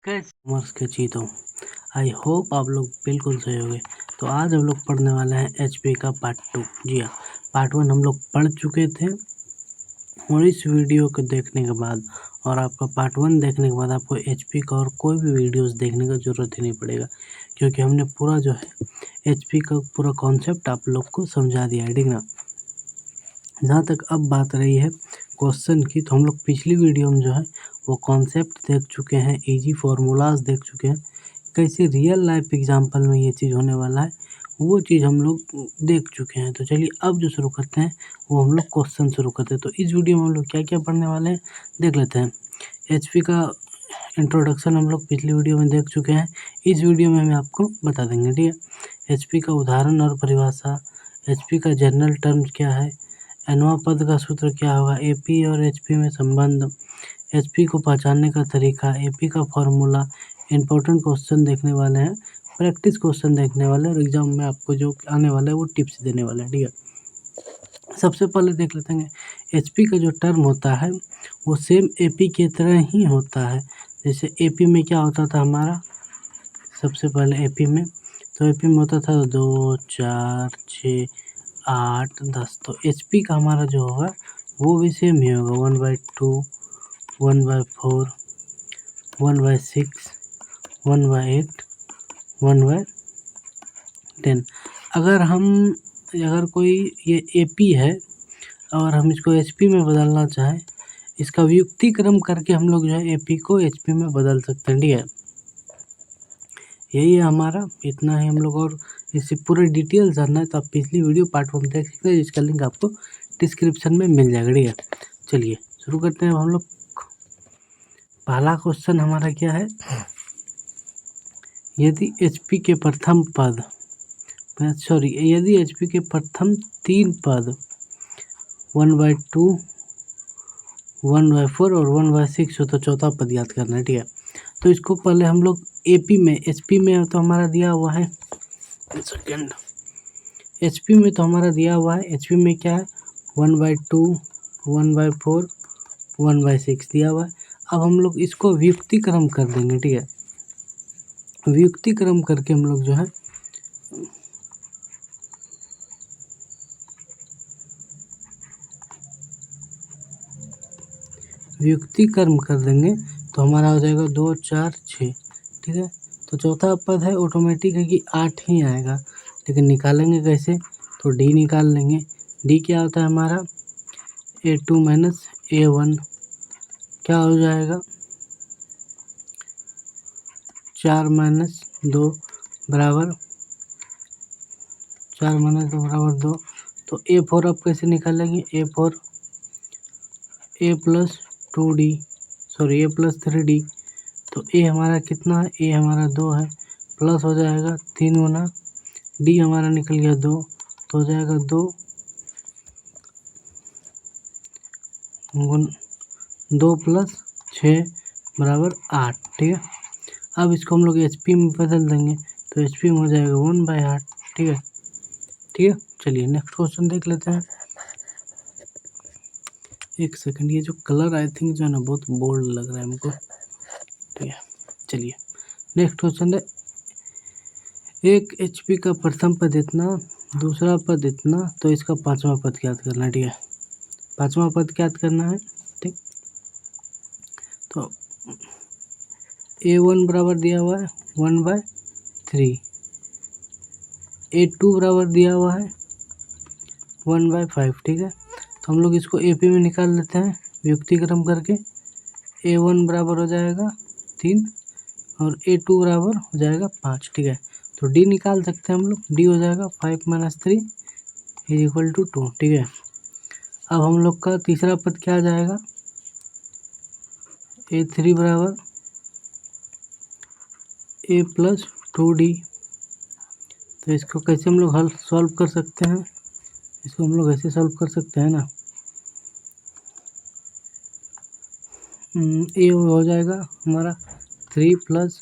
Commerce के चीतों। I hope आप लोग बिल्कुल सही होंगे। तो आज हम लोग पढ़ने वाले हैं एचपी का पार्ट 2। जी हाँ, पार्ट 1 हम लोग पढ़ चुके थे और इस वीडियो को देखने के बाद और आपका पार्ट 1 देखने के बाद आपको एचपी का और कोई भी वीडियोस देखने का ज़रूरत ही नहीं पड़ेगा, क्योंकि हमने पूरा जो है एचपी का पूरा कॉन्सेप्ट आप लोग को समझा दिया है, ठीक ना। जहाँ तक अब बात रही है क्वेश्चन की, तो हम लोग पिछली वीडियो में जो है वो कॉन्सेप्ट देख चुके हैं, इजी फार्मूलाज देख चुके हैं, कैसे रियल लाइफ एग्जांपल में ये चीज़ होने वाला है वो चीज़ हम लोग देख चुके हैं। तो चलिए अब जो शुरू करते हैं वो हम लोग क्वेश्चन शुरू करते हैं। तो इस वीडियो में हम लोग क्या क्या पढ़ने वाले हैं देख लेते हैं। एचपी का इंट्रोडक्शन हम लोग पिछली वीडियो में देख चुके हैं, इस वीडियो में हम आपको बता देंगे, ठीक है। एचपी का उदाहरण और परिभाषा, एचपी का जनरल टर्म्स क्या है, एनवा पद का सूत्र क्या होगा, एपी और एचपी में संबंध, एचपी को पहचानने का तरीका, एपी का फॉर्मूला, इंपॉर्टेंट क्वेश्चन देखने वाले हैं, प्रैक्टिस क्वेश्चन देखने वाले हैं और एग्जाम में आपको जो आने वाला है वो टिप्स देने वाले हैं, ठीक है। सबसे पहले देख लेते हैं एचपी का जो टर्म होता है वो सेम एपी की तरह ही होता है। जैसे एपी में क्या होता था हमारा, सबसे पहले एपी में होता था 2, 4, 6, 8, 10। तो एचपी का हमारा जो होगा वो भी सेम ही होगा, 1/2, 1/4, 1/6, 1/8, 1/10। अगर कोई ये एपी है और हम इसको एचपी में बदलना चाहें, इसका व्युत्क्रम करके हम लोग जो है एपी को एचपी में बदल सकते हैं, ठीक है। यही है हमारा, इतना ही हम लोग। और इससे पूरे डिटेल जानना है तो आप पिछली वीडियो पार्ट 1 देख सकते हैं, जिसका लिंक आपको डिस्क्रिप्शन में मिल जाएगा, ठीक है। चलिए शुरू करते हैं हम लोग। पहला क्वेश्चन हमारा क्या है, यदि एचपी के प्रथम 3 पद 1/2, 1/4 और 1/6 हो तो चौथा पद याद करना है, ठीक है। तो इसको पहले हम लोग एचपी में तो हमारा दिया हुआ है, एचपी में तो हमारा दिया हुआ है, एचपी में क्या है 1/2, 1/4, 1/6 दिया हुआ है। अब हम लोग इसको व्युत्क्रम कर देंगे, ठीक है। व्युत्क्रम करके हम लोग जो है व्युत्क्रम कर देंगे तो हमारा हो जाएगा 2, 4, 6, ठीक है। तो चौथा पद है ऑटोमेटिक है कि 8 ही आएगा, लेकिन निकालेंगे कैसे, तो डी निकाल लेंगे। डी क्या होता है हमारा, A2 माइनस A1 क्या हो जाएगा, 4 माइनस 2 बराबर 2। तो A4 आप कैसे निकालेंगे, A4 A प्लस 3D। तो ए हमारा कितना है, ए हमारा 2 है, प्लस हो जाएगा 3 गुना डी हमारा निकल गया 2, तो हो जाएगा 2 प्लस 6 बराबर 8, ठीक है। अब इसको हम लोग एचपी में बदल देंगे तो एचपी में हो जाएगा 1/8, ठीक है। चलिए नेक्स्ट क्वेश्चन देख लेते हैं। एक सेकंड, ये जो कलर आई थिंक जो है ना बहुत बोल्ड लग रहा है हमको, ठीक है। चलिए नेक्स्ट क्वेश्चन है, एक एचपी का प्रथम पद इतना, दूसरा पद इतना, तो इसका पांचवा पद ज्ञात करना है, ठीक है। पांचवा पद ज्ञात करना है, ठीक। तो A1 बराबर दिया हुआ है 1/3, A2 बराबर दिया हुआ है 1/5, ठीक है। तो हम लोग इसको एपी में निकाल लेते हैं व्युत्क्रम करके। A1 बराबर हो जाएगा 3 और A2 बराबर हो जाएगा 5, ठीक है। तो डी निकाल सकते हैं हम लोग, डी हो जाएगा 5 माइनस 3 इज इक्वल टू 2, ठीक है। अब हम लोग का तीसरा पद क्या आ जाएगा, A3 बराबर A प्लस 2D। तो इसको कैसे हम लोग सॉल्व कर सकते हैं, इसको हम लोग ऐसे सॉल्व कर सकते हैं ना, ए हो जाएगा हमारा 3 प्लस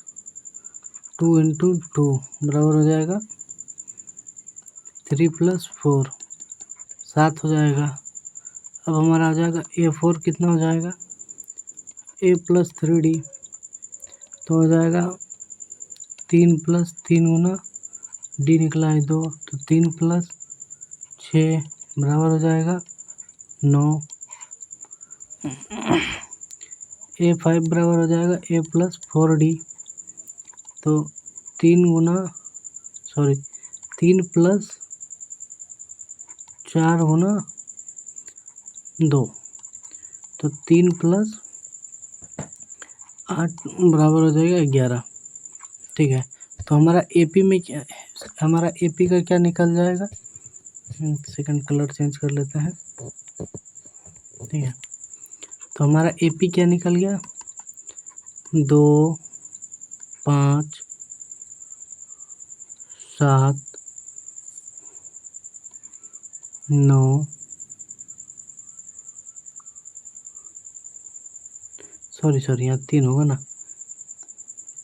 2 इंटू 2 बराबर हो जाएगा 3 प्लस 4, 7 हो जाएगा। अब हमारा आ जाएगा A4 कितना हो जाएगा, A प्लस 3D। तो हो जाएगा 3 + 3 गुना डी निकला है 2, तो 3 + 6 बराबर हो जाएगा 9। A5 बराबर हो जाएगा A + 4D, तो 3 + 4 गुना 2, तो 3 + 8 बराबर हो जाएगा 11। ठीक है, तो हमारा AP में क्या, हमारा AP का क्या निकल जाएगा। सेकंड कलर चेंज कर लेते हैं। ठीक है, तो हमारा AP क्या निकल गया, 2, 5, 7, 9, सॉरी यहाँ 3 होगा ना,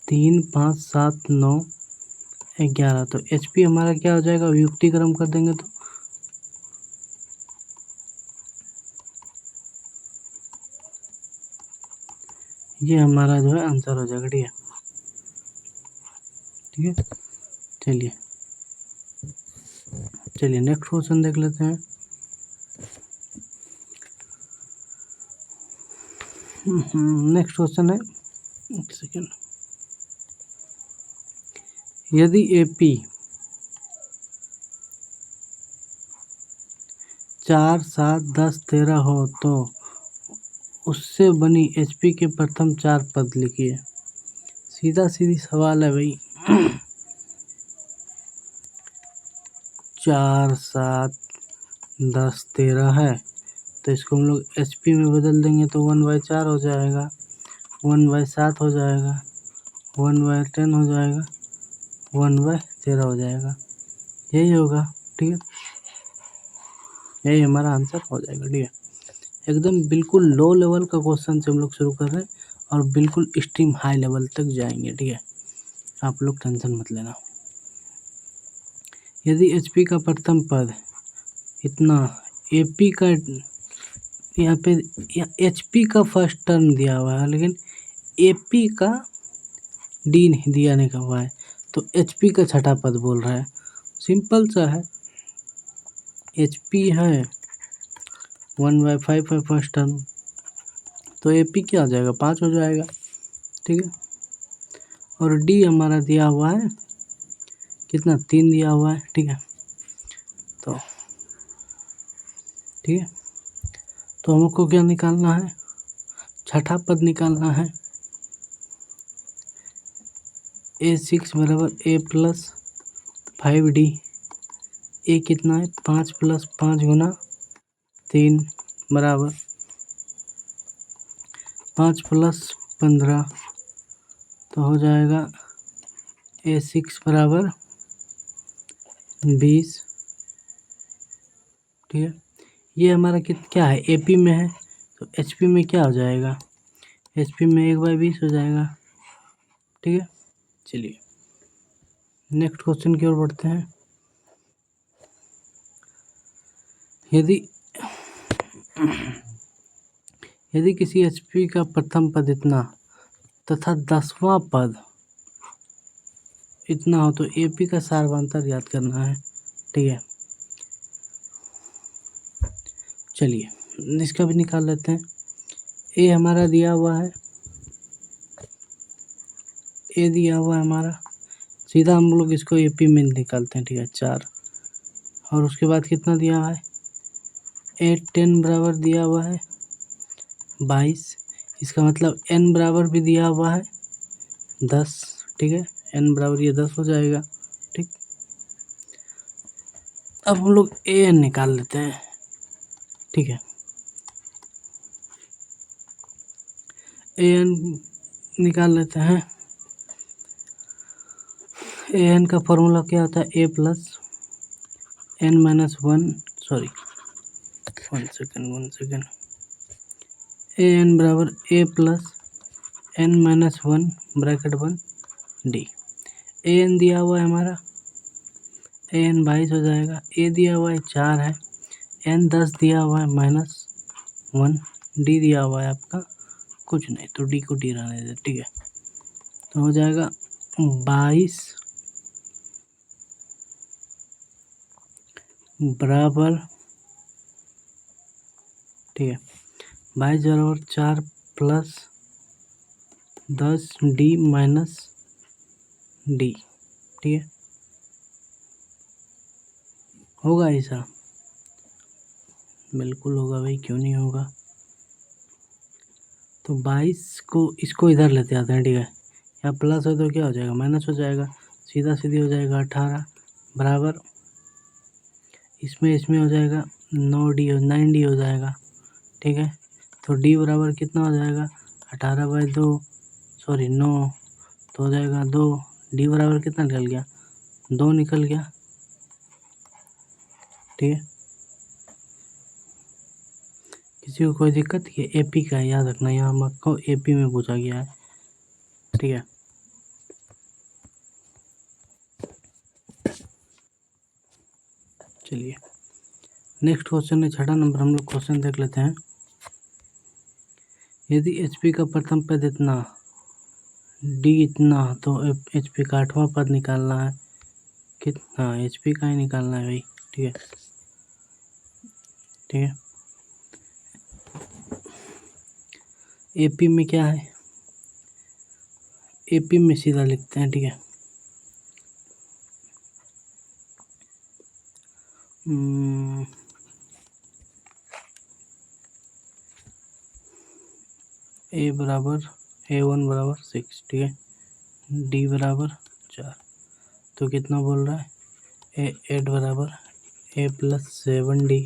3, 5, 7, 9, 11। तो HP हमारा क्या हो जाएगा, युक्तिक्रम कर देंगे तो ये हमारा जो है आंसर हो जाएगा। ठीक है, ठीक है, चलिए नेक्स्ट क्वेश्चन देख लेते हैं। नेक्स्ट क्वेश्चन है, एक सेकेंड। यदि AP 4, 7, 10, 13 हो तो उससे बनी HP के प्रथम 4 पद लिखिए। सीधा सीधी सवाल है भाई। 4, 7, 10, 13 है, तो इसको हम लोग HP में बदल देंगे तो 1/4 हो जाएगा, 1/7 हो जाएगा, 1/10 हो जाएगा, 1/13 हो जाएगा। यही होगा। ठीक है, यही हमारा आंसर हो जाएगा। ठीक है, एकदम बिल्कुल लो लेवल का क्वेश्चन से हम लोग शुरू कर रहे हैं और बिल्कुल एक्सट्रीम हाई लेवल तक जाएंगे। ठीक है, आप लोग टेंशन मत लेना। यदि HP का प्रथम पद इतना, AP का यहाँ पे HP का फर्स्ट टर्म दिया हुआ है, लेकिन AP का D नहीं दिया नहीं हुआ है, तो HP का छठा पद बोल रहा है। सिंपल सा है, HP है 1/5 है फर्स्ट टर्म, तो AP क्या हो जाएगा, 5 हो जाएगा। ठीक है, और D हमारा दिया हुआ है कितना, 3 दिया हुआ है। ठीक है, तो ठीक है, तो हमको क्या निकालना है, छठा पद निकालना है। A6 बराबर A + 5D। A कितना है, 5 + 5 गुना 3 बराबर 5 + 15, तो हो जाएगा A6 बराबर 20। ठीक है, ये हमारा क्या है, AP में है, तो HP में क्या हो जाएगा, HP में 1/20 हो जाएगा। ठीक है, चलिए नेक्स्ट क्वेश्चन की ओर बढ़ते हैं। यदि किसी HP का प्रथम पद इतना तथा 10वां पद इतना हो तो AP का सार्वधातुक याद करना है। ठीक है, चलिए इसका भी निकाल लेते हैं। A हमारा दिया हुआ है, A दिया हुआ है हमारा, सीधा हम लोग इसको AP में निकालते हैं। ठीक है, 4, और उसके बाद कितना दिया हुआ है, 8, 10 बराबर दिया हुआ है 22। इसका मतलब N बराबर भी दिया हुआ है 10। ठीक है, N बराबर ये 10 हो जाएगा। ठीक, अब हम लोग AN निकाल लेते हैं। ठीक है, AN निकाल लेते हैं। AN का फॉर्मूला क्या होता है, A + N - 1, sorry 1 second, AN बराबर A + N - 1 bracket 1 D। AN दिया हुआ है हमारा, AN 22 हो जाएगा, A दिया हुआ है 4 है, N 10 दिया हुआ है -1, D दिया हुआ है आपका कुछ नहीं, तो D को D रहने दे। ठीक है, तो हो जाएगा 22 बराबर, ठीक है, 22 बराबर 4 प्लस 10 डी माइनस डी, ठीक है। होगा ऐसा? बिल्कुल होगा भाई, क्यों नहीं होगा। तो 22 को इसको इधर लेते आते हैं, ठीक है। यहाँ प्लस है तो क्या हो जाएगा, माइनस हो जाएगा, सीधा सीधी हो जाएगा 18 बराबर, इसमें हो जाएगा 9D हो जाएगा, ठीक है। तो डी बराबर कितना हो जाएगा, 18/2, सॉरी 9, तो हो जाएगा 2। डी बराबर कितना निकल गया, 2 निकल गया, ठीक है। किसी को कोई दिक्कत, ये एपी का है, याद रखना, यहाँ आपको एपी में पूछा गया है, ठीक है। चलिए नेक्स्ट क्वेश्चन है, 6 नंबर हम लोग क्वेश्चन देख लेते हैं। यदि एचपी का प्रथम पद इतना, डी इतना, तो एचपी का 8वां पद निकालना है। कितना, एचपी का ही निकालना है भाई, ठीक है, ठीक है। एपी में क्या है, एपी में सीधा लिखते हैं, ठीक है। ए बराबर A1 बराबर 6, ठीक है। डी बराबर 4, तो कितना बोल रहा है, A8 बराबर A + 7D,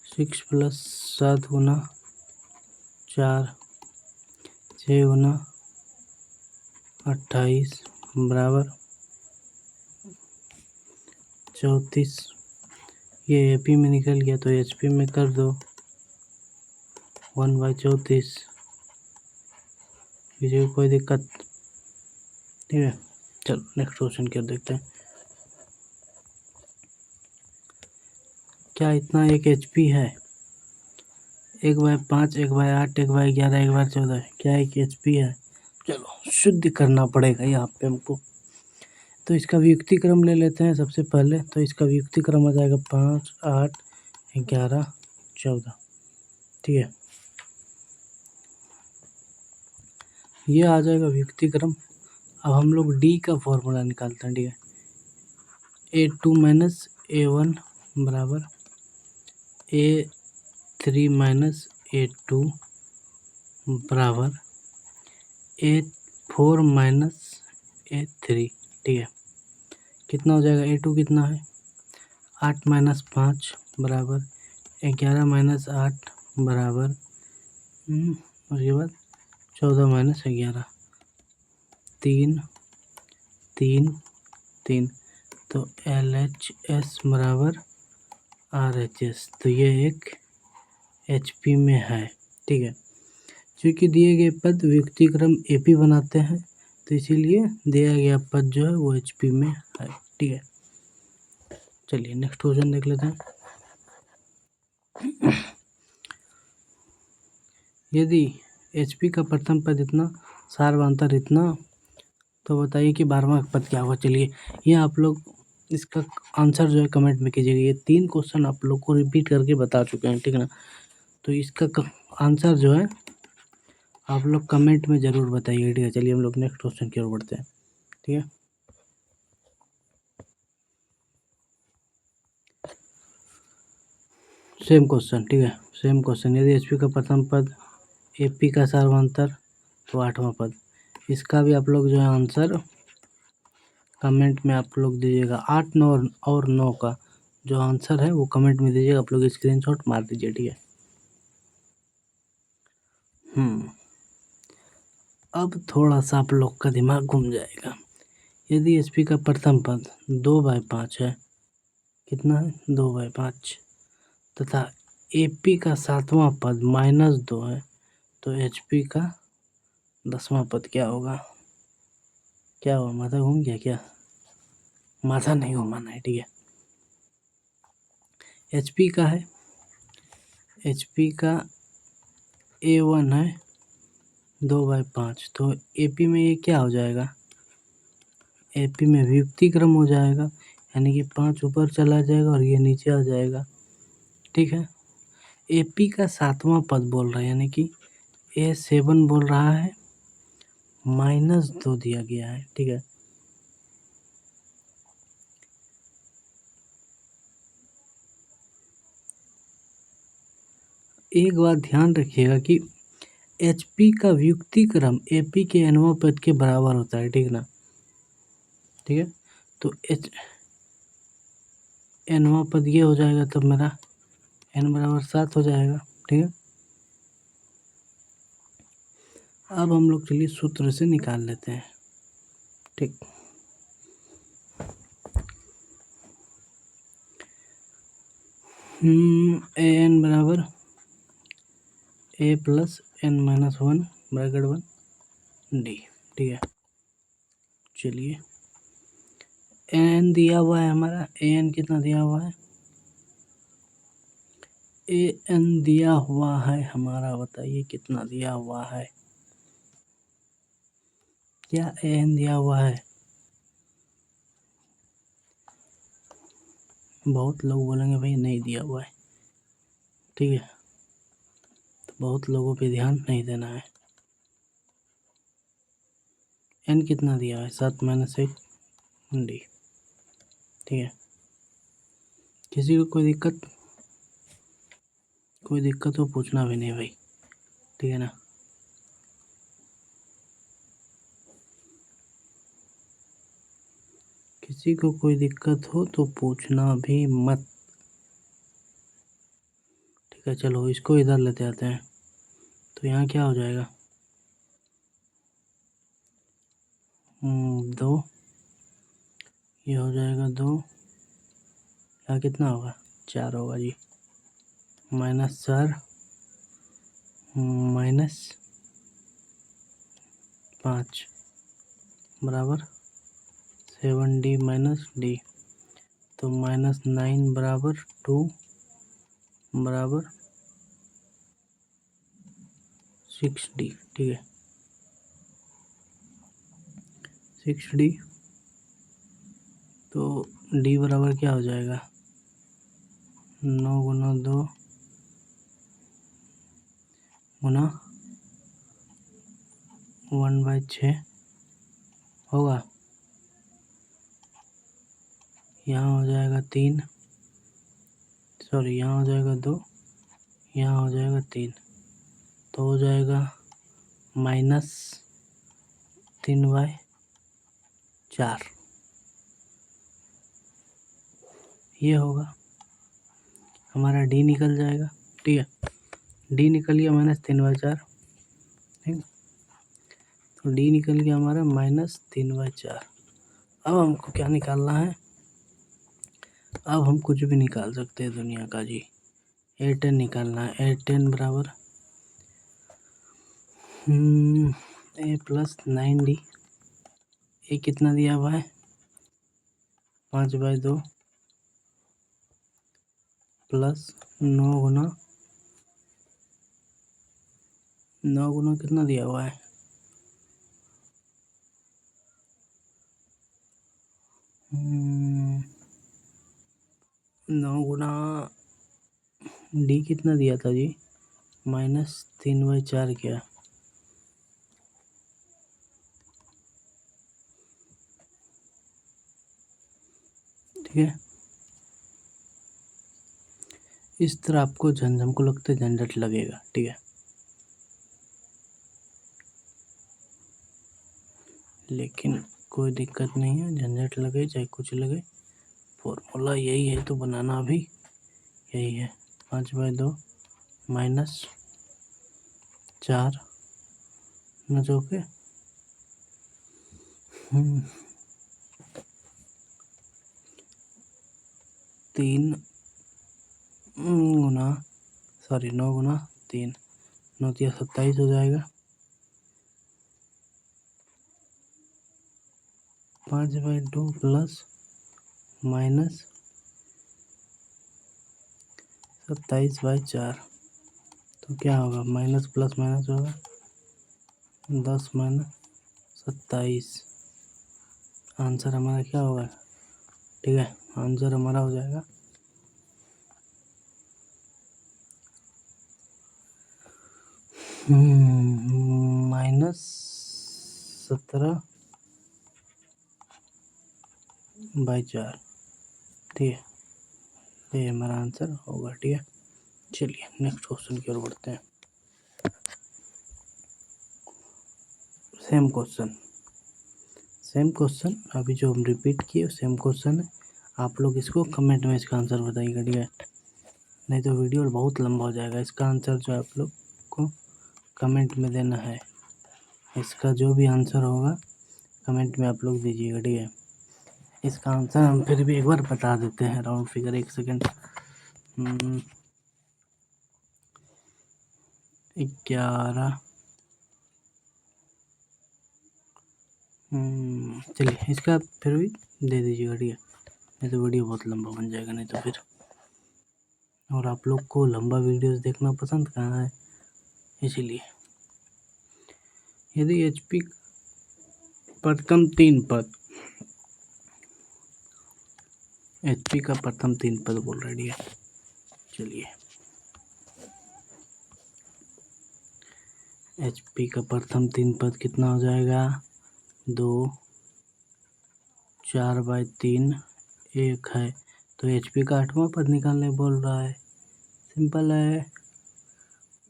6 + 7 गुना 4, 6 गुना 28 बराबर 34। ये एपी में निकल गया, तो एचपी में कर दो 1/34। किसी को कोई दिक्कत, ठीक है। चलो नेक्स्ट क्वेश्चन क्या देखते हैं। क्या इतना एक एचपी है, 1/5, 1/8, 1/11, 1/14, क्या एक एचपी है। चलो शुद्ध करना पड़ेगा यहाँ पे हमको, तो इसका व्युक्तिक्रम ले लेते हैं सबसे पहले। तो इसका व्युक्तिक्रम आ जाएगा 5, 8, 11, 14, ठीक है। ये आ जाएगा व्युक्तिक्रम। अब हम लोग डी का फॉर्मूला निकालते हैं, ठीक है। A2 माइनस A1 बराबर A3 माइनस A2 बराबर A4 माइनस A3, ठीक है। कितना हो जाएगा, A2 कितना है, 8 माइनस 5 बराबर 11 माइनस 8 बराबर उसके बाद 14 माइनस 11, 3, 3, 3, तो LHS बराबर RHS। तो ये एक HP में है, ठीक है। क्योंकि दिए गए पद व्युक्तिक्रम AP बनाते हैं, तो इसीलिए दिया गया पद जो है वो HP में है, ठीक है। चलिए नेक्स्ट क्वेश्चन देख लेते हैं। यदि HP का प्रथम पद इतना, सार्वधातुक इतना, तो बताइए कि 12वां पद क्या होगा। चलिए ये आप लोग इसका आंसर जो है कमेंट में कीजिएगा। ये 3 क्वेश्चन आप लोग को रिपीट करके बता चुके हैं, ठीक है ना। तो इसका आंसर जो है आप लोग कमेंट में ज़रूर बताइए, ठीक है। चलिए हम लोग नेक्स्ट क्वेश्चन की ओर बढ़ते हैं, ठीक है। सेम क्वेश्चन, ठीक है, सेम क्वेश्चन। यदि एचपी का प्रथम पद एपी का सार्वधातुक, तो 8वां पद। इसका भी आप लोग जो है आंसर कमेंट में आप लोग दीजिएगा। 8, 9 और 9 का जो आंसर है वो कमेंट में दीजिएगा। आप लोग स्क्रीनशॉट मार दीजिए, ठीक है। अब थोड़ा सा आप लोग का दिमाग घूम जाएगा। यदि एचपी का प्रथम पद 2/5 है, कितना है, 2/5, तथा एपी का 7वां पद -2 है, तो एचपी का 10वां पद क्या होगा। क्या हुआ, माथा घूम गया क्या, माथा नहीं घुमाना है, ठीक है। एचपी का है, एचपी का A1 है 2/5। तो AP में ये क्या हो जाएगा, AP में व्युक्ति क्रम हो जाएगा, यानी कि 5 ऊपर चला जाएगा और ये नीचे आ जाएगा। ठीक है, AP का 7वां पद बोल रहा है, यानी कि A7 बोल रहा है, -2 दिया गया है। ठीक है, एक बात ध्यान रखिएगा कि HP का व्युक्ति क्रम AP के nवां पद के बराबर होता है। ठीक ना, ठीक है, तो nवां पद ये हो जाएगा, तब मेरा n बराबर 7 हो जाएगा। ठीक है, अब हम लोग चलिए सूत्र से निकाल लेते हैं। ठीक, an बराबर a plus n-1 bracket 1 d। ठीक है, चलिए an दिया हुआ है हमारा, an कितना दिया हुआ है, an दिया हुआ है हमारा, बताइए कितना दिया हुआ है, क्या an दिया हुआ है? बहुत लोग बोलेंगे भाई नहीं दिया हुआ है। ठीक है, तो बहुत लोगों पे ध्यान नहीं देना है। n कितना दिया है, 7 - 1 d। ठीक है, किसी को कोई दिक्कत हो पूछना भी नहीं भाई। ठीक है ना, किसी को कोई दिक्कत हो तो पूछना भी मत। ठीक है, चलो इसको इधर लेते आते हैं। तो यहाँ क्या हो जाएगा, 2, ये हो जाएगा 2, यहाँ कितना होगा, 4 होगा जी, -4 -5 बराबर 7d - d। तो -9 बराबर 2 बराबर 6d। ठीक है, 6d, तो d बराबर क्या हो जाएगा, 9 × 2 गुना 1/6 होगा। यहाँ हो जाएगा 3, सॉरी यहाँ हो जाएगा 2, यहाँ हो जाएगा 3, तो हो जाएगा -3/4। ये होगा हमारा, d निकल जाएगा। ठीक है, d निकल गया -3/4। ठीक, तो d निकल गया हमारा -3/4। अब हमको क्या निकालना है, अब हम कुछ भी निकाल सकते हैं दुनिया का जी। A10 निकालना है, A10 बराबर a प्लस 9d। ए कितना दिया हुआ है, 5/2 प्लस 9 गुना कितना दिया हुआ है, 9 गुना d कितना दिया था जी, -3/4 क्या। ठीक है, इस तरह आपको झंझम को लगता है झंझट लगेगा। ठीक है, लेकिन कोई दिक्कत नहीं है, झंझट लगे चाहे कुछ लगे, फॉर्मूला यही है तो बनाना भी यही है। 5/2 -4 न जो के 3 गुना, सॉरी 9 गुना 3, 9 × 27 हो जाएगा। 5/2 प्लस -27/4, तो क्या होगा, माइनस प्लस माइनस होगा, 10 - 27 आंसर हमारा क्या होगा? ठीक है, आंसर हमारा हो जाएगा -17/4। ठीक है, ये हमारा आंसर होगा। ठीक है, चलिए नेक्स्ट क्वेश्चन की ओर बढ़ते हैं। सेम क्वेश्चन अभी जो हम रिपीट किए सेम क्वेश्चन है। आप लोग इसको कमेंट में इसका आंसर बताइएगा। ठीक है, नहीं तो वीडियो बहुत लंबा हो जाएगा। इसका आंसर जो आप लोग को कमेंट में देना है। इसका जो भी आंसर होगा कमेंट में आप लोग दीजिएगा। ठीक है, इसका आंसर हम फिर भी एक बार बता देते हैं। Round figure 1 second. 11। चलिए इसका फिर भी दे दीजिएगा। ठीक है, नहीं तो वीडियो बहुत लंबा बन जाएगा नहीं तो फिर। और आप लोग को लंबा वीडियोस देखना पसंद कहाँ है, इसीलिए। यदि एचपी प्रथम 3 पद, एचपी का प्रथम 3 पद बोल रही है। चलिए एचपी का प्रथम 3 पद कितना हो जाएगा? 2 4/3 1 है। तो एचपी का 8वां पद निकालने बोल रहा है। सिंपल है।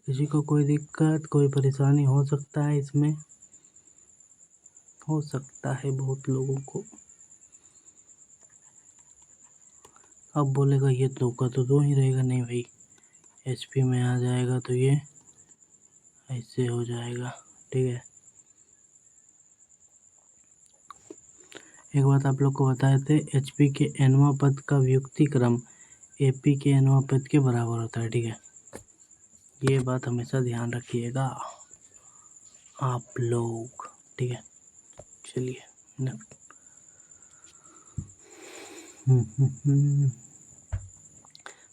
किसी को कोई दिक्कत कोई परेशानी हो सकता है इसमें, हो सकता है बहुत लोगों को। अब बोलेगा ये तो का तो 2 ही रहेगा। नहीं भाई, एचपी में आ जाएगा तो ये ऐसे हो जाएगा। ठीक है, एक बात आप लोग को बताए थे, एचपी के nवां पद का व्युक्ति क्रम एपी के nवां पद के बराबर होता है। ठीक है, ये बात हमेशा ध्यान रखिएगा आप लोग। ठीक है, चलिए नेक्स्ट।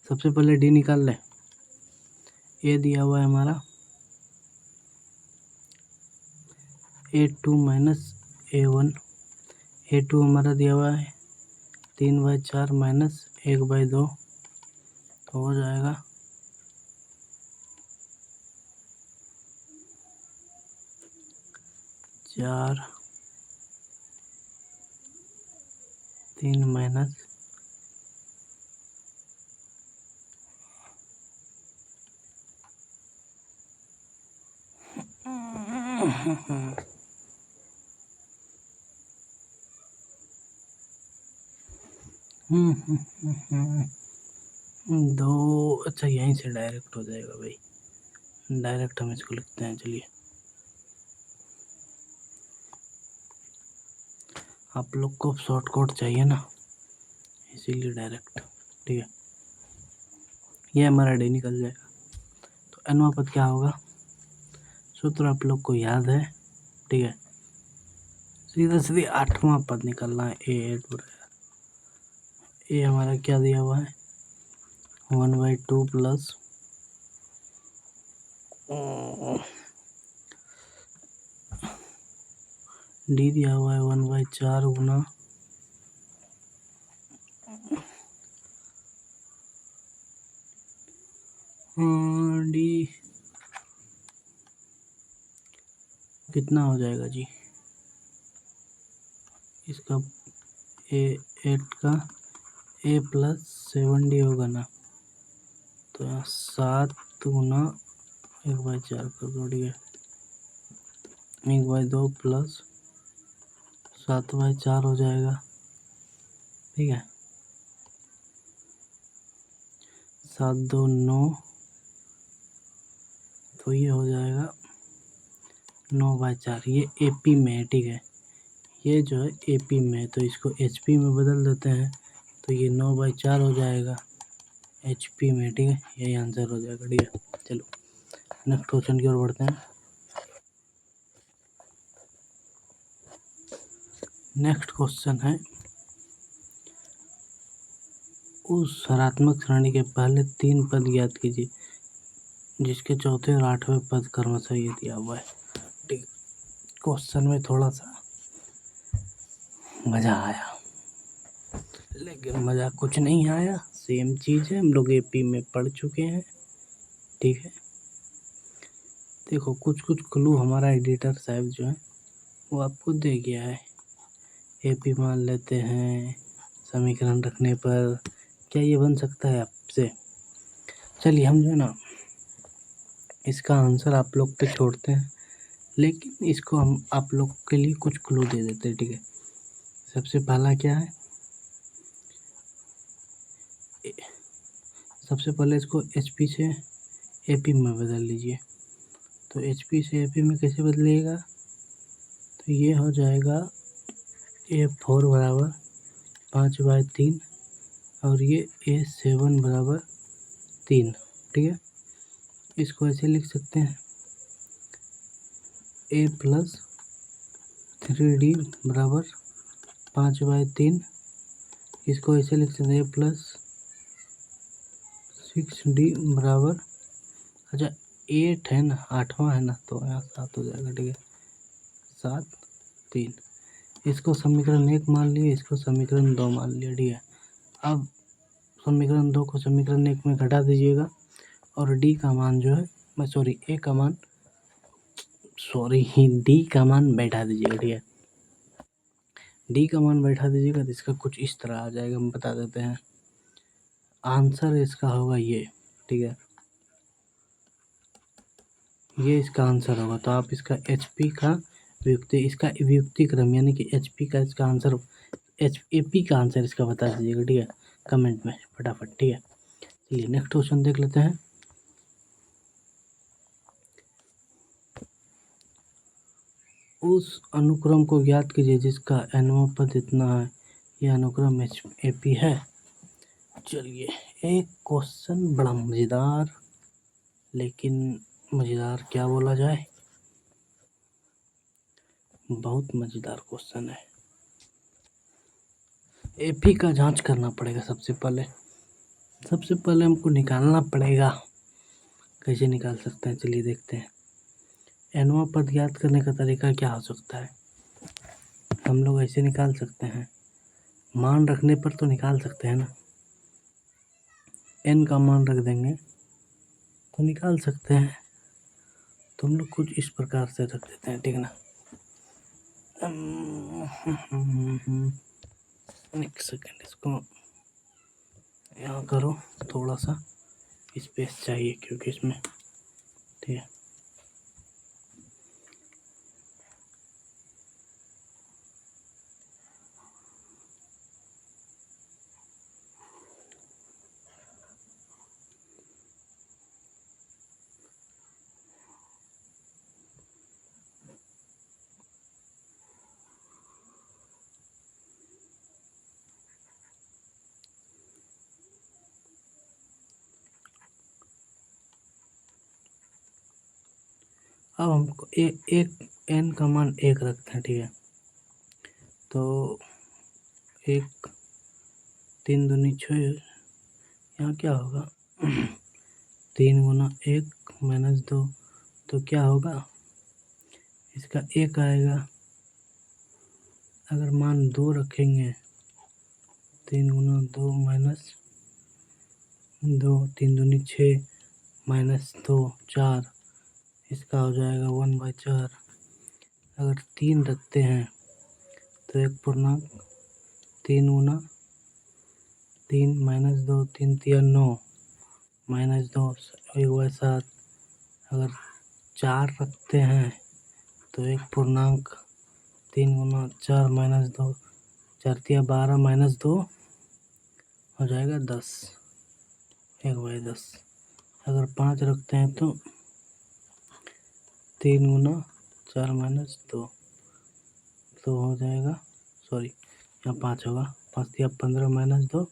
सबसे पहले डी निकाल ले। ए दिया हुआ है हमारा A2 - A1। A2 हमारा दिया हुआ है 3/4 - 1/2, तो हो जाएगा 4 3 - दो। अच्छा, यहीं से डायरेक्ट हो जाएगा भाई, डायरेक्ट हम इसको लिखते हैं। चलिए, आप लोग को शॉर्टकट चाहिए ना, इसीलिए डायरेक्ट। ठीक है, ये हमारा डी निकल जाएगा। तो एनवा पद क्या होगा? सूत्र आप लोग को याद है। ठीक है, सीधा सीधे 8वां पद निकलना है। A8 ए हमारा क्या दिया हुआ है 1/2 प्लस डी दिया हुआ है 1/4 गुना डी कितना हो जाएगा जी? इसका A8 का A + 7D होगा ना, तो यहाँ 7 गुना 1/4 कर दो। ठीक है, 1/2 प्लस 7/4 हो जाएगा। ठीक है, 7 2 9, तो ये हो जाएगा 9/4। ये एपी में है। ठीक है, ये जो है एपी में है, तो इसको एचपी में बदल देते हैं, तो ये 9/4 हो जाएगा एचपी में। ठीक है, यही आंसर हो जाएगा। ठीक है, चलो नेक्स्ट क्वेश्चन की ओर बढ़ते हैं। नेक्स्ट क्वेश्चन है, उस हरात्मक श्रेणी के पहले 3 पद ज्ञात कीजिए जिसके चौथे और 8वें पद क्रमशः ये दिया हुआ है। ठीक, क्वेश्चन में थोड़ा सा मज़ा आया, लेकिन मज़ा कुछ नहीं आया। सेम चीज़ है, हम लोग एपी में पढ़ चुके हैं, ठीक है। देखो कुछ कुछ क्लू हमारा एडिटर साहब जो है वो आपको दे गया है। एपी मान लेते हैं समीकरण रखने पर, क्या ये बन सकता है आपसे? चलिए हम जो है ना इसका आंसर आप लोग पे छोड़ते हैं, लेकिन इसको हम आप लोग के लिए कुछ क्लू दे देते हैं, ठीक है। सबसे पहला क्या है, सबसे पहले इसको एचपी से एपी में बदल लीजिए। तो एचपी से एपी में कैसे बदलिएगा? तो ये हो जाएगा A4 बराबर 5/3 और ये A7 बराबर 3, ठीक है। इसको ऐसे लिख सकते हैं A+3D बराबर 5/3। इसको ऐसे लिख सकते हैं A+6D बराबर, अच्छा 8 है ना, 8वां है ना, तो यहाँ 7 हो जाएगा, ठीक है। 7 3, इसको समीकरण 1 मान लिया, इसको समीकरण 2 मान लिया, ठीक है। अब समीकरण 2 को समीकरण 1 में घटा दीजिएगा और डी का मान जो है, डी का मान बैठा दीजिएगा, ठीक है। डी का मान बैठा दीजिएगा तो इसका कुछ इस तरह आ जाएगा, हम बता देते हैं। आंसर इसका होगा ये, ठीक है, ये इसका आंसर होगा। तो आप इसका एचपी का इसका व्युक्ति क्रम यानी कि एचपी का इसका आंसर, एपी का आंसर इसका बता दीजिएगा, ठीक है, कमेंट में फटाफट, ठीक है। चलिए नेक्स्ट क्वेश्चन देख लेते हैं। उस अनुक्रम को ज्ञात कीजिए जिसका nवां पद इतना है, यह अनुक्रम एपी है। चलिए एक क्वेश्चन बड़ा मज़ेदार, लेकिन मज़ेदार क्या बोला जाए, बहुत मज़ेदार क्वेश्चन है। एपी का जांच करना पड़ेगा सबसे पहले हमको निकालना पड़ेगा। कैसे निकाल सकते हैं, चलिए देखते हैं। एनवां पद ज्ञात करने का तरीका क्या हो सकता है? हम लोग ऐसे निकाल सकते हैं, मान रखने पर तो निकाल सकते हैं ना, एन का मान रख देंगे तो निकाल सकते हैं। तो हम लोग कुछ इस प्रकार से रख देते हैं, ठीक है ना। एक सेकेंड, इसको यहाँ करो, थोड़ा सा स्पेस चाहिए क्योंकि इसमें, ठीक है। अब हमको एक एन का मान 1 रखते हैं, ठीक है। तो 1 3 दूनी 6, यहाँ क्या होगा 3 गुना 1 माइनस 2, तो क्या होगा, इसका 1 आएगा। अगर मान 2 रखेंगे, 3 गुना 2 माइनस 2, 3 दूनी 6 माइनस 2 4, इसका हो जाएगा 1/4। अगर 3 रखते हैं तो 1 पूर्णांक 3 गुना 3 माइनस 2, 3 3 9 माइनस 2 1/7। अगर 4 रखते हैं तो 1 पूर्णांक 3 गुना 4 माइनस 2, 4 3 12 माइनस 2 हो जाएगा 10, 1/10। अगर 5 रखते हैं तो 3 गुना 4 माइनस 2, तो हो जाएगा, सॉरी यहाँ 5 होगा, 5 3 15 माइनस 2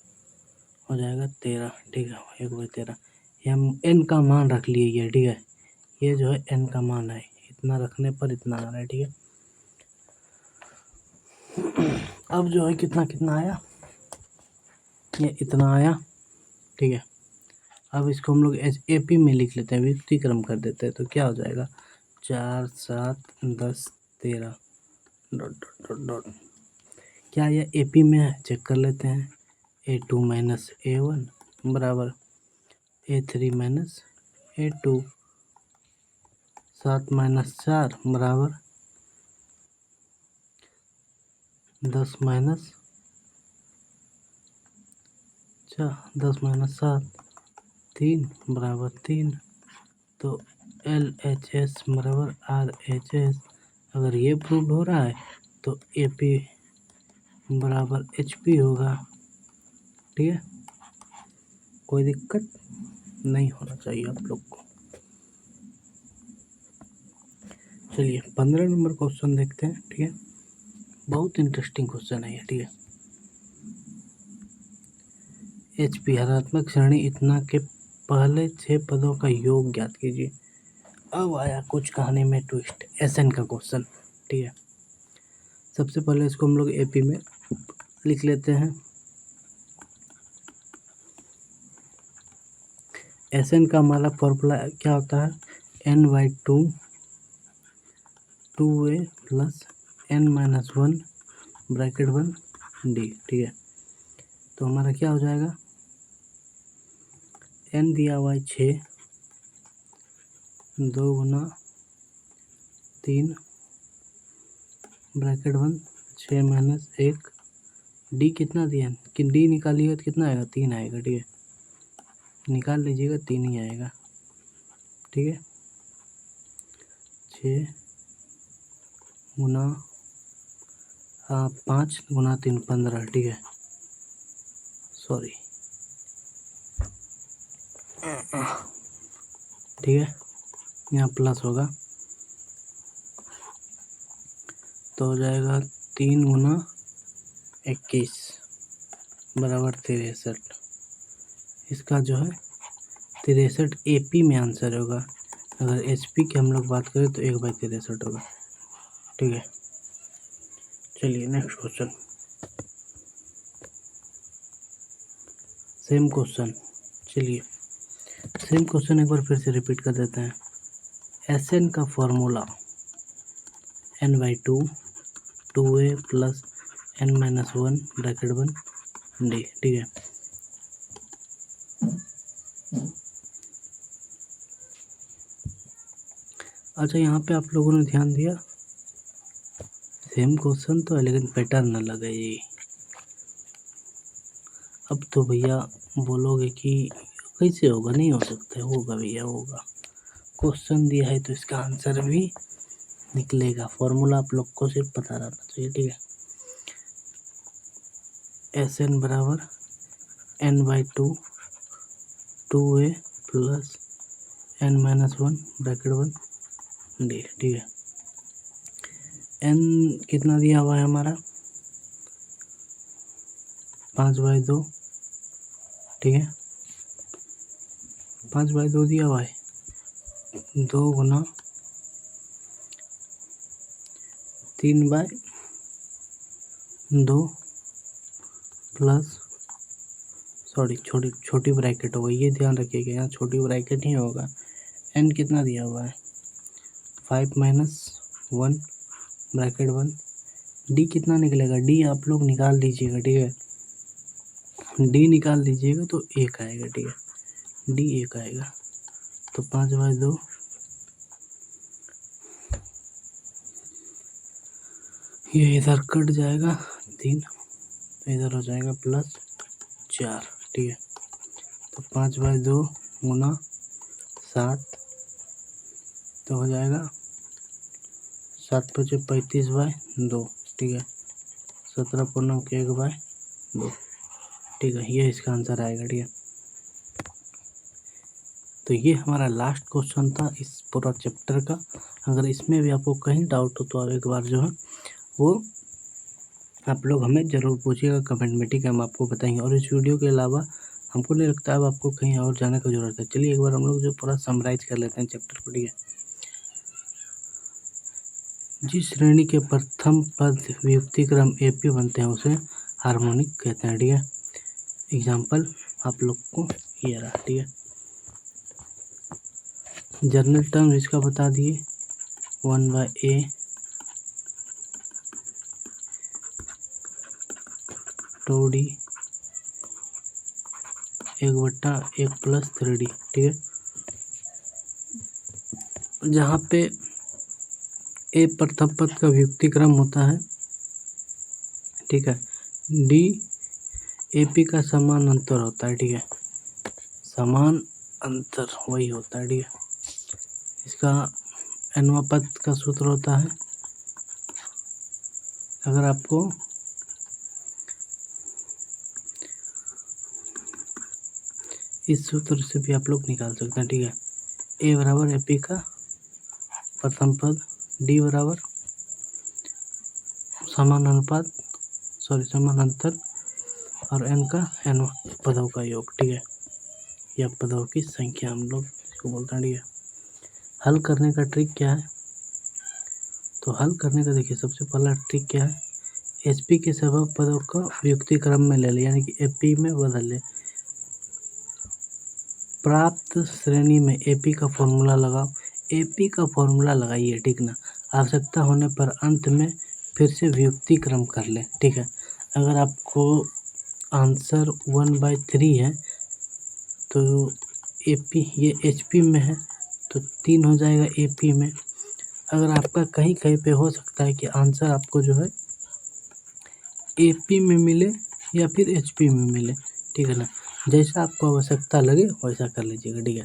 हो जाएगा 13, ठीक है, 1/13। ये हम एन का मान रख लिए ये, ठीक है, ये जो है एन का मान है, इतना रखने पर इतना आ रहा है, ठीक है। अब जो है कितना कितना आया, ये इतना आया, ठीक है। अब इसको हम लोग एपी में लिख लेते हैं, व्युत्क्रम कर देते हैं, तो क्या हो जाएगा 4 7 10 13 डॉट डॉट डॉट डॉट। क्या यह AP में है? चेक कर लेते हैं। A2 माइनस A1 बराबर A3 माइनस A2। 7 माइनस 4 बराबर 10 माइनस 7 3 बराबर 3। तो LHS बराबर RHS। अगर ये प्रूव हो रहा है तो AP बराबर HP होगा। ठीक है, कोई दिक्कत नहीं होना चाहिए आप लोग को। चलिए 15 नंबर क्वेश्चन देखते हैं। ठीक है, बहुत इंटरेस्टिंग क्वेश्चन है ये। ठीक है, HP हरात्मक श्रेणी इतना के पहले 6 पदों का योग ज्ञात कीजिए। अब आया कुछ कहानी में ट्विस्ट, SN का क्वेश्चन। ठीक है, सबसे पहले इसको हम लोग AP में लिख लेते हैं। SN का हमारा फॉर्मूला क्या होता है? N/2 2A plus N-1 bracket 1 D। ठीक है, तो हमारा क्या हो जाएगा? N दिया हुआ है 6, 2 गुना 3 ब्रैकेट 1, 6 माइनस 1। D कितना दिया है कि D निकालिएगा तो कितना आएगा? 3 आएगा। ठीक है, निकाल लीजिएगा, 3 ही आएगा। ठीक है, 6 गुना 5 गुना 3 15। ठीक है, सॉरी। ठीक है, यहाँ प्लस होगा तो हो जाएगा 3 गुना 21 बराबर 63। इसका जो है 63 AP में आंसर होगा। अगर HP की हम लोग बात करें तो 1/63 होगा। ठीक है, चलिए नेक्स्ट क्वेश्चन। Same question. चलिए सेम क्वेश्चन एक बार फिर से रिपीट कर देते हैं। SN का formula N/2 2A plus N-1 bracket 1 D। ठीक है, अच्छा यहाँ पे आप लोगों ने ध्यान दिया, सेम क्वेश्चन तो है लेकिन पैटर्न अलग है ये। अब तो भैया बोलोगे कि कैसे होगा? नहीं हो सकता। होगा भैया, होगा। क्वेश्चन दिया है तो इसका आंसर भी निकलेगा। फॉर्मूला आप लोग को सिर्फ पता रहना चाहिए। ठीक है, SN बराबर N/2 2A plus N-1 bracket 1 D। ठीक है, N कितना दिया हुआ है हमारा? 5/2। ठीक है, 5/2 दिया हुआ है। 2 गुना 3/2 प्लस छोटी ब्रैकेट होगा, ये ध्यान रखिएगा, यहाँ छोटी ब्रैकेट ही होगा। N कितना दिया हुआ है? 5 माइनस 1 ब्रैकेट 1। D कितना निकलेगा? D आप लोग निकाल लीजिएगा। ठीक है, D निकाल लीजिएगा तो 1 आएगा। ठीक है, D 1 आएगा। तो 5/2 ये इधर कट जाएगा 3, तो इधर हो जाएगा प्लस 4। ठीक है, तो 5/2 गुना 7 तो हो जाएगा 7 × 5 = 35/2। ठीक है, 17 पूर्णांक 1/2। ठीक है, ये इसका आंसर आएगा। ठीक है, तो ये हमारा लास्ट क्वेश्चन था इस पूरा चैप्टर का। अगर इसमें भी आपको कहीं डाउट हो तो आप एक बार जो है वो आप लोग हमें ज़रूर पूछिएगा कमेंट में। ठीक है, हम आपको बताएंगे। और इस वीडियो के अलावा हमको नहीं लगता अब आपको कहीं और जाने की ज़रूरत है। चलिए एक बार हम लोग जो पूरा समराइज कर लेते हैं चैप्टर को। ठीक है, जिस श्रेणी के प्रथम पद वियुक्तिक्रम AP बनते हैं उसे हार्मोनिक कहते हैं। ठीक है, एग्जाम्पल आप लोग को ये रहा। ठीक है, जनरल टर्म इसका बता दिए 1/A 2D 1/1 + 3D, ठीक है। जहाँ पे ए प्रथम पद का व्युत्क्रम होता है, ठीक है। डी AP का समान अंतर होता है, ठीक है। समान अंतर वही होता है, ठीक है। इसका nवां पद का सूत्र होता है, अगर आपको इस सूत्र से भी आप लोग निकाल सकते हैं, ठीक है। A बराबर AP का प्रथम पद, D बराबर समान अंतर और n का n पदों का योग, ठीक है। या पदों की संख्या हम लोग इसको बोलते हैं, ठीक है। हल करने का ट्रिक क्या है? तो हल करने का देखिए सबसे पहला ट्रिक क्या है, HP के सभी पदों का व्युत्क्रम में ले ले, यानी कि AP में बदल ले। प्राप्त श्रेणी में AP का फॉर्मूला लगाओ, AP का फॉर्मूला लगाइए, ठीक ना। आवश्यकता होने पर अंत में फिर से व्युत्क्रम कर ले, ठीक है। अगर आपको आंसर 1/3 है तो AP ये HP में है तो 3 हो जाएगा AP में। अगर आपका कहीं कहीं पे हो सकता है कि आंसर आपको जो है AP में मिले या फिर HP में मिले, ठीक है ना। जैसा आपको आवश्यकता लगे वैसा कर लीजिएगा, ठीक है।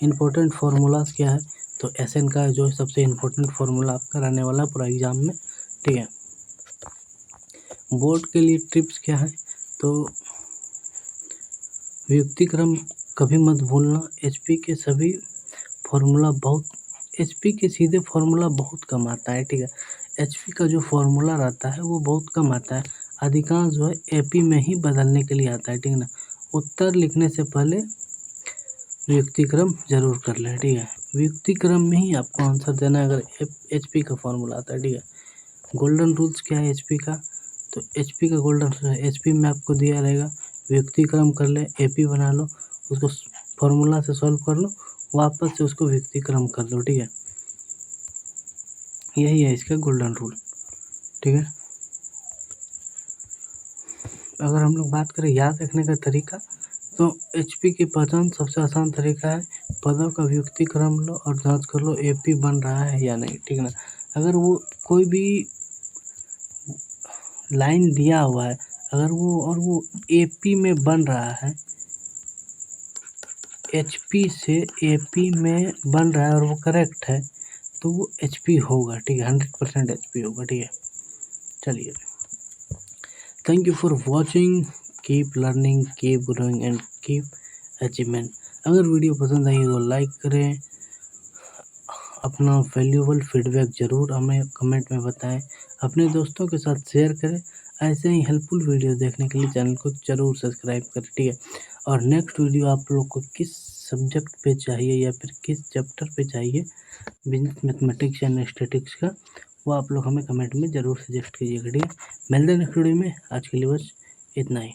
इम्पोर्टेंट फार्मूलाज क्या है, तो SN का जो सबसे इम्पोर्टेंट फार्मूला आपका रहने वाला पूरा एग्जाम में, ठीक है। बोर्ड के लिए टिप्स क्या है, तो व्युत्क्रम कभी मत भूलना। HP के सभी फार्मूला HP के सीधे फार्मूला बहुत कम आता है, ठीक है। HP का जो फार्मूला रहता है वो बहुत कम आता है, अधिकांश जो है AP में ही बदलने के लिए आता है, ठीक है ना। उत्तर लिखने से पहले व्युत्क्रम जरूर कर लें, ठीक है। व्युत्क्रम में ही आपको आंसर देना है अगर HP का फार्मूला आता है, ठीक है। गोल्डन रूल्स क्या है HP का, तो HP का गोल्डन HP में आपको दिया रहेगा, व्युत्क्रम कर ले, AP बना लो, उसको फार्मूला से सॉल्व कर लो, वापस से उसको व्युत्क्रम कर लो, ठीक है। यही है इसका गोल्डन रूल, ठीक है। अगर हम लोग बात करें याद रखने का तरीका, तो HP की पहचान सबसे आसान तरीका है, पदों का व्युत्क्रम लो और जांच कर लो AP बन रहा है या नहीं, ठीक है ना। अगर वो कोई भी लाइन दिया हुआ है, अगर वो AP में बन रहा है, HP से AP में बन रहा है और वो करेक्ट है, तो वो HP होगा, ठीक है। 100% HP होगा, ठीक है। चलिए, thank you for watching, keep learning, keep growing and keep achievement. अगर वीडियो पसंद आई तो लाइक करें, अपना वैल्यूएबल फीडबैक ज़रूर हमें कमेंट में बताएं, अपने दोस्तों के साथ शेयर करें। ऐसे ही हेल्पफुल वीडियो देखने के लिए चैनल को ज़रूर सब्सक्राइब करें, ठीक है। और नेक्स्ट वीडियो आप लोग को किस सब्जेक्ट पे चाहिए या फिर किस चैप्टर पे चाहिए बिजनेस मैथमेटिक्स या स्टैटिस्टिक्स का, वो आप लोग हमें कमेंट में ज़रूर सजेस्ट कीजिएगा, ठीक है। मिलते हैं नेक्स्ट वीडियो में, आज के लिए बस इतना ही।